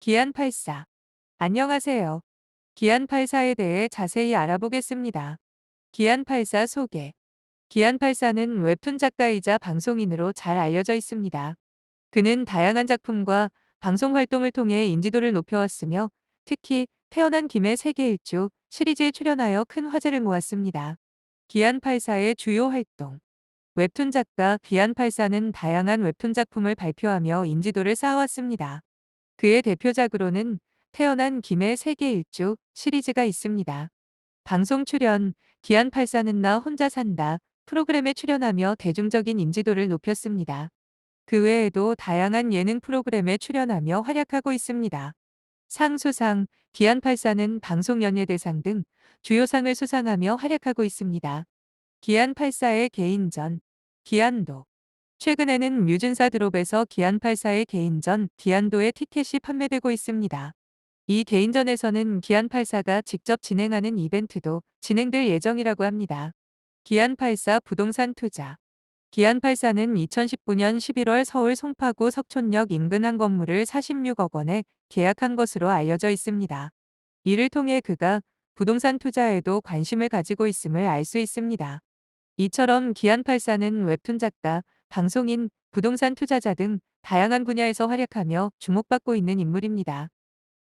기안84. 안녕하세요. 기안84에 대해 자세히 알아보겠습니다. 기안84 소개. 기안84는 웹툰 작가이자 방송인으로 잘 알려져 있습니다. 그는 다양한 작품과 방송 활동을 통해 인지도를 높여왔으며 특히 태어난 김에 세계 일주 시리즈에 출연하여 큰 화제를 모았습니다. 기안84의 주요 활동. 웹툰 작가 기안84는 다양한 웹툰 작품을 발표하며 인지도를 쌓아왔습니다. 그의 대표작으로는 태어난 김의 세계 일주 시리즈가 있습니다. 방송 출연, 기안84는 나 혼자 산다 프로그램에 출연하며 대중적인 인지도를 높였습니다. 그 외에도 다양한 예능 프로그램에 출연하며 활약하고 있습니다. 상 수상, 기안84는 방송연예대상 등 주요 상을 수상하며 활약하고 있습니다. 기안84의 개인전, 기안도. 최근에는 뮤진사 드롭에서 기안84의 개인전 기안도의 티켓이 판매되고 있습니다. 이 개인전에서는 기안84가 직접 진행하는 이벤트도 진행될 예정이라고 합니다. 기안84 부동산 투자. 기안84는 2019년 11월 서울 송파구 석촌역 인근 한 건물을 46억 원에 계약한 것으로 알려져 있습니다. 이를 통해 그가 부동산 투자에도 관심을 가지고 있음을 알 수 있습니다. 이처럼 기안84는 웹툰 작가, 방송인, 부동산 투자자 등 다양한 분야에서 활약하며 주목받고 있는 인물입니다.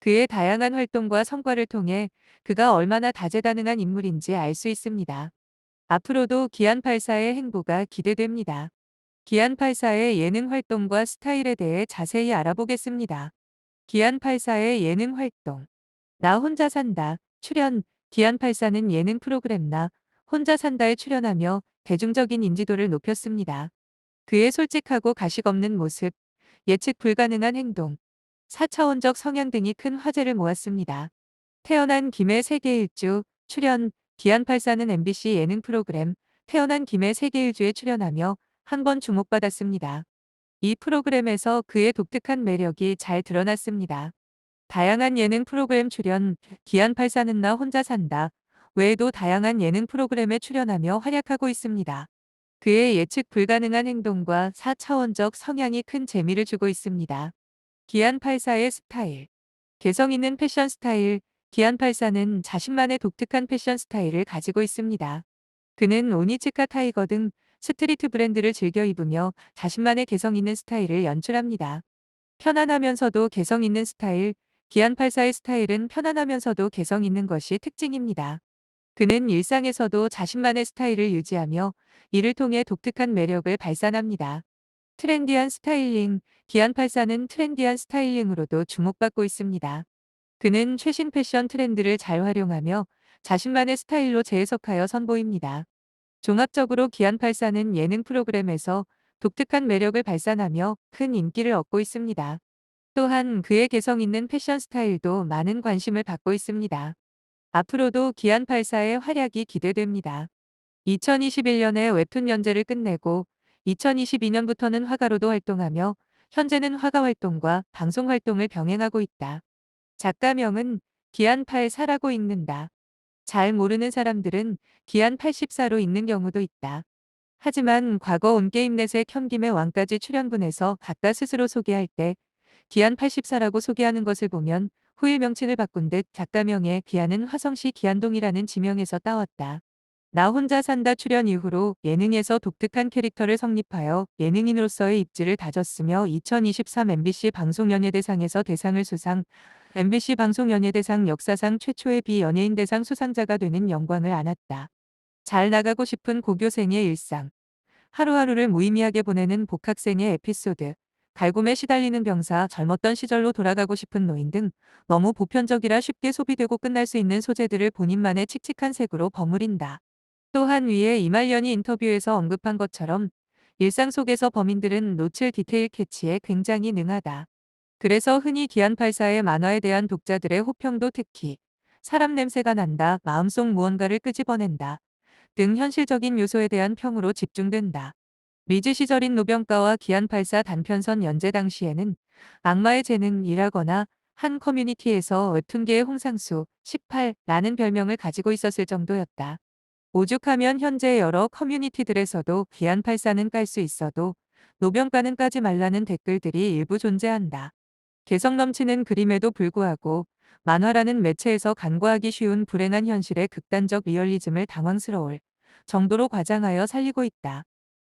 그의 다양한 활동과 성과를 통해 그가 얼마나 다재다능한 인물인지 알 수 있습니다. 앞으로도 기안84의 행보가 기대됩니다. 기안84의 예능 활동과 스타일에 대해 자세히 알아보겠습니다. 기안84의 예능 활동. 나 혼자 산다. 출연. 기안84는 예능 프로그램 나 혼자 산다에 출연하며 대중적인 인지도를 높였습니다. 그의 솔직하고 가식 없는 모습, 예측 불가능한 행동, 4차원적 성향 등이 큰 화제를 모았습니다. 태어난 김의 세계 일주. 출연. 기안84는 MBC 예능 프로그램 태어난 김의 세계 일주에 출연하며 한 번 주목받았습니다. 이 프로그램에서 그의 독특한 매력이 잘 드러났습니다. 다양한 예능 프로그램 출연, 기안84는 나 혼자 산다 외에도 다양한 예능 프로그램에 출연하며 활약하고 있습니다. 그의 예측 불가능한 행동과 4차원적 성향이 큰 재미를 주고 있습니다. 기안84의 스타일. 개성 있는 패션 스타일. 기안84는 자신만의 독특한 패션 스타일을 가지고 있습니다. 그는 오니츠카 타이거 등 스트리트 브랜드를 즐겨 입으며 자신만의 개성 있는 스타일을 연출합니다. 편안하면서도 개성 있는 스타일. 기안84의 스타일은 편안하면서도 개성 있는 것이 특징입니다. 그는 일상에서도 자신만의 스타일을 유지하며 이를 통해 독특한 매력을 발산합니다. 트렌디한 스타일링. 기안84는 트렌디한 스타일링으로도 주목받고 있습니다. 그는 최신 패션 트렌드를 잘 활용하며 자신만의 스타일로 재해석하여 선보입니다. 종합적으로 기안84는 예능 프로그램에서 독특한 매력을 발산하며 큰 인기를 얻고 있습니다. 또한 그의 개성 있는 패션 스타일도 많은 관심을 받고 있습니다. 앞으로도 기안84의 활약이 기대됩니다. 2021년에 웹툰 연재를 끝내고 2022년부터는 화가로도 활동하며 현재는 화가 활동과 방송 활동을 병행하고 있다. 작가명은 기안84라고 읽는다. 잘 모르는 사람들은 기안84로 읽는 경우도 있다. 하지만 과거 온게임넷의 켠김의 왕까지 출연분에서 작가 스스로 소개할 때 기안84라고 소개하는 것을 보면 후일 명칭을 바꾼 듯 작가명의 기안은 화성시 기안동이라는 지명에서 따왔다. 나 혼자 산다 출연 이후로 예능에서 독특한 캐릭터를 성립하여 예능인으로서의 입지를 다졌으며 2023 MBC 방송연예대상에서 대상을 수상, MBC 방송연예대상 역사상 최초의 비연예인 대상 수상자가 되는 영광을 안았다. 잘 나가고 싶은 고교생의 일상. 하루하루를 무의미하게 보내는 복학생의 에피소드. 갈굼에 시달리는 병사, 젊었던 시절로 돌아가고 싶은 노인 등 너무 보편적이라 쉽게 소비되고 끝날 수 있는 소재들을 본인만의 칙칙한 색으로 버무린다. 또한 위에 이말년이 인터뷰에서 언급한 것처럼 일상 속에서 범인들은 놓칠 디테일 캐치에 굉장히 능하다. 그래서 흔히 기안84의 만화에 대한 독자들의 호평도 특히 사람 냄새가 난다, 마음속 무언가를 끄집어낸다 등 현실적인 요소에 대한 평으로 집중된다. 리즈 시절인 노병가와 기안84 단편선 연재 당시에는 악마의 재능이라거나 한 커뮤니티에서 웹툰계의 홍상수 18라는 별명을 가지고 있었을 정도였다. 오죽하면 현재 여러 커뮤니티들에서도 기안84는 깔 수 있어도 노병가는 까지 말라는 댓글들이 일부 존재한다. 개성 넘치는 그림에도 불구하고 만화라는 매체에서 간과하기 쉬운 불행한 현실의 극단적 리얼리즘을 당황스러울 정도로 과장하여 살리고 있다.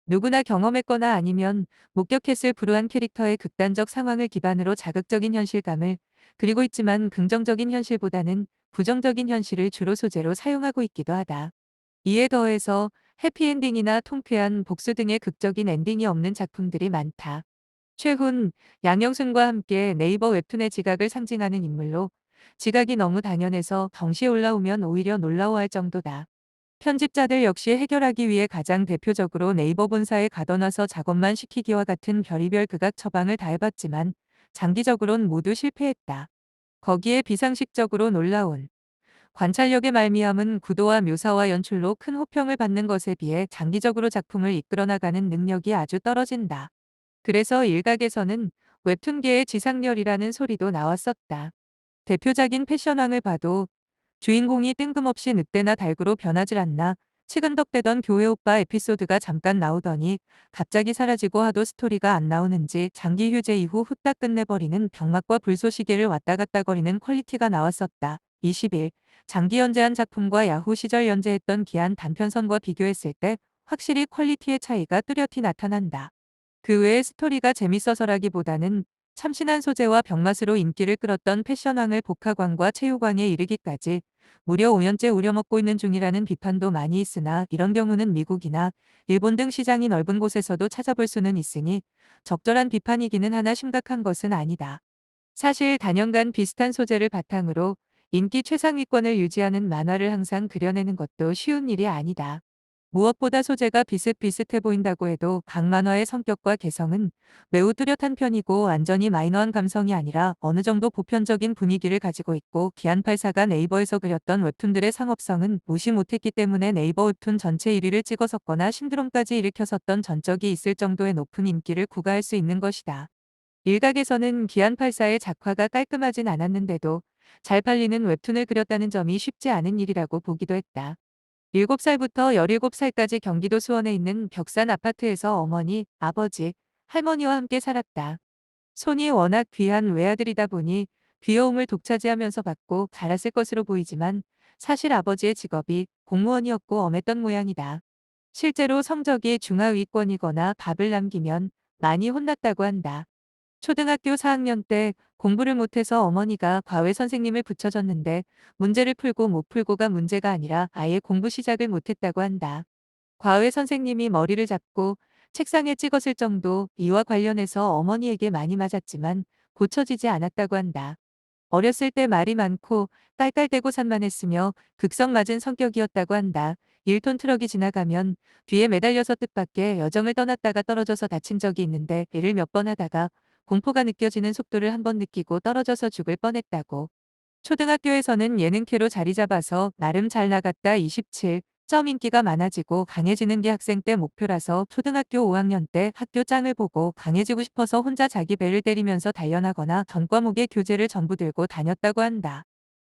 누구나 경험했거나 아니면 목격했을 불우한 캐릭터의 극단적 상황을 기반으로 자극적인 현실감을 그리고 있지만 긍정적인 현실보다는 부정적인 현실을 주로 소재로 사용하고 있기도 하다. 이에 더해서 해피엔딩이나 통쾌한 복수 등의 극적인 엔딩이 없는 작품들이 많다. 최훈, 양영순과 함께 네이버 웹툰의 지각을 상징하는 인물로 지각이 너무 당연해서 덩시에 올라오면 오히려 놀라워할 정도다. 편집자들 역시 해결하기 위해 가장 대표적으로 네이버 본사에 가둬놔서 작업만 시키기와 같은 별의별 극악 처방을 다해봤지만 장기적으론 모두 실패했다. 거기에 비상식적으로 놀라운 관찰력의 말미암은 구도와 묘사와 연출로 큰 호평을 받는 것에 비해 장기적으로 작품을 이끌어 나가는 능력이 아주 떨어진다. 그래서 일각에서는 웹툰계의 지상렬이라는 소리도 나왔었다. 대표작인 패션왕을 봐도 주인공이 뜬금없이 늑대나 달구로 변하질 않나 치근덕대던 교회 오빠 에피소드가 잠깐 나오더니 갑자기 사라지고 하도 스토리가 안 나오는지 장기 휴재 이후 후딱 끝내버리는 병맛과 불쏘시개를 왔다 갔다 거리는 퀄리티가 나왔었다. 20일 장기 연재한 작품과 야후 시절 연재했던 기한 단편선과 비교했을 때 확실히 퀄리티의 차이가 뚜렷이 나타난다. 그 외에 스토리가 재밌어서라기보다는 참신한 소재와 병맛으로 인기를 끌었던 패션왕을 복화광과 체육왕에 이르기까지 무려 5년째 우려먹고 있는 중이라는 비판도 많이 있으나 이런 경우는 미국이나 일본 등 시장이 넓은 곳에서도 찾아볼 수는 있으니 적절한 비판이기는 하나 심각한 것은 아니다. 사실 단연간 비슷한 소재를 바탕으로 인기 최상위권을 유지하는 만화를 항상 그려내는 것도 쉬운 일이 아니다. 무엇보다 소재가 비슷비슷해 보인다고 해도 각 만화의 성격과 개성은 매우 뚜렷한 편이고 완전히 마이너한 감성이 아니라 어느 정도 보편적인 분위기를 가지고 있고 기안84가 네이버에서 그렸던 웹툰들의 상업성은 무시 못했기 때문에 네이버 웹툰 전체 1위를 찍어섰거나 신드롬까지 일으켰었던 전적이 있을 정도의 높은 인기를 구가할 수 있는 것이다. 일각에서는 기안84의 작화가 깔끔하진 않았는데도 잘 팔리는 웹툰을 그렸다는 점이 쉽지 않은 일이라고 보기도 했다. 7살부터 17살까지 경기도 수원에 있는 벽산 아파트에서 어머니, 아버지, 할머니와 함께 살았다. 손이 워낙 귀한 외아들이다 보니 귀여움을 독차지하면서 받고 자랐을 것으로 보이지만 사실 아버지의 직업이 공무원이었고 엄했던 모양이다. 실제로 성적이 중하위권이거나 밥을 남기면 많이 혼났다고 한다. 초등학교 4학년 때 공부를 못해서 어머니가 과외 선생님을 붙여줬는데 문제를 풀고 못 풀고가 문제가 아니라 아예 공부 시작을 못했다고 한다. 과외 선생님이 머리를 잡고 책상에 찍었을 정도 이와 관련해서 어머니에게 많이 맞았지만 고쳐지지 않았다고 한다. 어렸을 때 말이 많고 깔깔대고 산만했으며 극성 맞은 성격이었다고 한다. 1톤 트럭이 지나가면 뒤에 매달려서 뜻밖의 여정을 떠났다가 떨어져서 다친 적이 있는데 일을 몇 번 하다가 공포가 느껴지는 속도를 한 번 느끼고 떨어져서 죽을 뻔했다고. 초등학교에서는 예능캐로 자리 잡아서 나름 잘 나갔다. 27점 인기가 많아지고 강해지는 게 학생 때 목표라서 초등학교 5학년 때 학교 짱을 보고 강해지고 싶어서 혼자 자기 배를 때리면서 단련하거나 전 과목의 교재를 전부 들고 다녔다고 한다.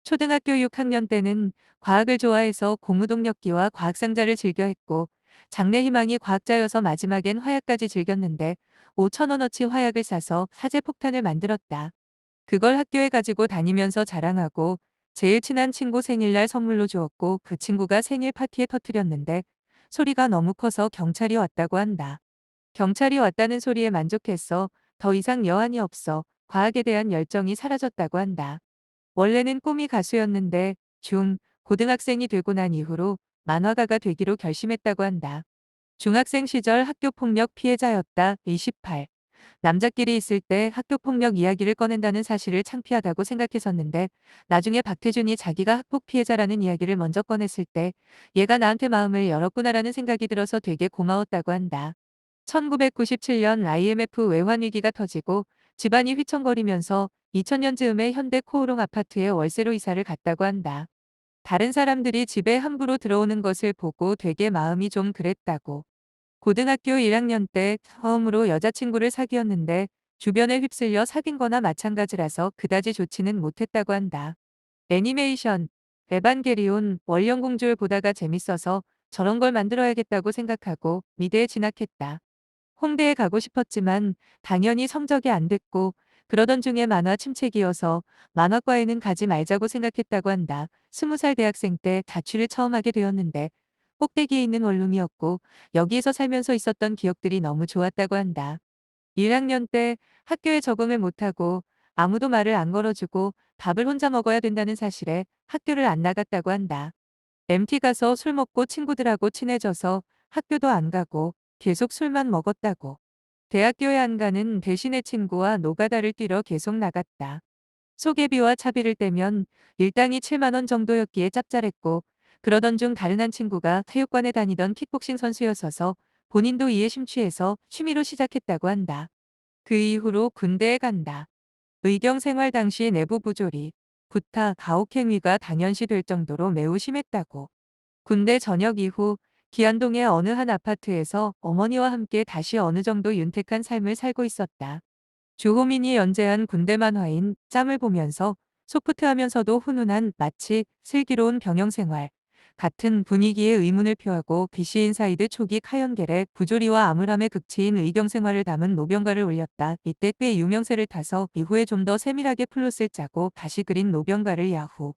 초등학교 6학년 때는 과학을 좋아해서 고무동력기와 과학상자를 즐겨 했고 장래 희망이 과학자여서 마지막엔 화약까지 즐겼는데 5,000원어치 화약을 사서 사제폭탄을 만들었다. 그걸 학교에 가지고 다니면서 자랑하고 제일 친한 친구 생일날 선물로 주었고 그 친구가 생일 파티에 터뜨렸는데 소리가 너무 커서 경찰이 왔다고 한다. 경찰이 왔다는 소리에 만족했어. 더 이상 여한이 없어. 과학에 대한 열정이 사라졌다고 한다. 원래는 꿈이 가수였는데 고등학생이 되고 난 이후로 만화가가 되기로 결심했다고 한다. 중학생 시절 학교폭력 피해자였다. 28. 남자끼리 있을 때 학교폭력 이야기를 꺼낸다는 사실을 창피하다고 생각했었는데 나중에 박태준이 자기가 학폭 피해자라는 이야기를 먼저 꺼냈을 때 얘가 나한테 마음을 열었구나라는 생각이 들어서 되게 고마웠다고 한다. 1997년 IMF 외환위기가 터지고 집안이 휘청거리면서 2000년 즈음에 현대 코오롱 아파트에 월세로 이사를 갔다고 한다. 다른 사람들이 집에 함부로 들어오는 것을 보고 되게 마음이 좀 그랬다고. 고등학교 1학년 때 처음으로 여자친구를 사귀었는데 주변에 휩쓸려 사귄 거나 마찬가지라서 그다지 좋지는 못했다고 한다. 애니메이션, 에반게리온, 원령공주를 보다가 재밌어서 저런 걸 만들어야겠다고 생각하고 미대에 진학했다. 홍대에 가고 싶었지만 당연히 성적이 안 됐고 그러던 중에 만화 침체기여서 만화과에는 가지 말자고 생각했다고 한다. 20살 대학생 때 자취를 처음 하게 되었는데 꼭대기에 있는 원룸이었고 여기에서 살면서 있었던 기억들이 너무 좋았다고 한다. 1학년 때 학교에 적응을 못하고 아무도 말을 안 걸어주고 밥을 혼자 먹어야 된다는 사실에 학교를 안 나갔다고 한다. MT 가서 술 먹고 친구들하고 친해져서 학교도 안 가고 계속 술만 먹었다고. 대학교에 안 가는 대신에 친구와 노가다를 뛰러 계속 나갔다. 소개비와 차비를 떼면 일당이 7만 원 정도였기에 짭짤했고 그러던 중 다른 한 친구가 체육관에 다니던 킥복싱 선수였어서 본인도 이에 심취해서 취미로 시작했다고 한다. 그 이후로 군대에 간다. 의경 생활 당시 내부 부조리, 구타, 가혹행위가 당연시될 정도로 매우 심했다고. 군대 전역 이후 기안동의 어느 한 아파트에서 어머니와 함께 다시 어느 정도 윤택한 삶을 살고 있었다. 주호민이 연재한 군대 만화인 짬을 보면서 소프트하면서도 훈훈한 마치 슬기로운 병영생활 같은 분위기의 의문을 표하고 비시인사이드 초기 카연겔의 부조리와 암울함의 극치인 의경생활을 담은 노병가를 올렸다. 이때 꽤 유명세를 타서 이후에 좀 더 세밀하게 플롯을 짜고 다시 그린 노병가를 야후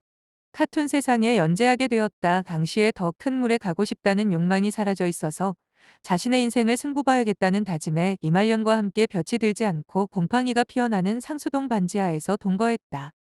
카툰 세상에 연재하게 되었다. 당시에 더 큰 물에 가고 싶다는 욕망이 사라져 있어서 자신의 인생을 승부봐야겠다는 다짐에 이말년과 함께 볕이 들지 않고 곰팡이가 피어나는 상수동 반지하에서 동거했다.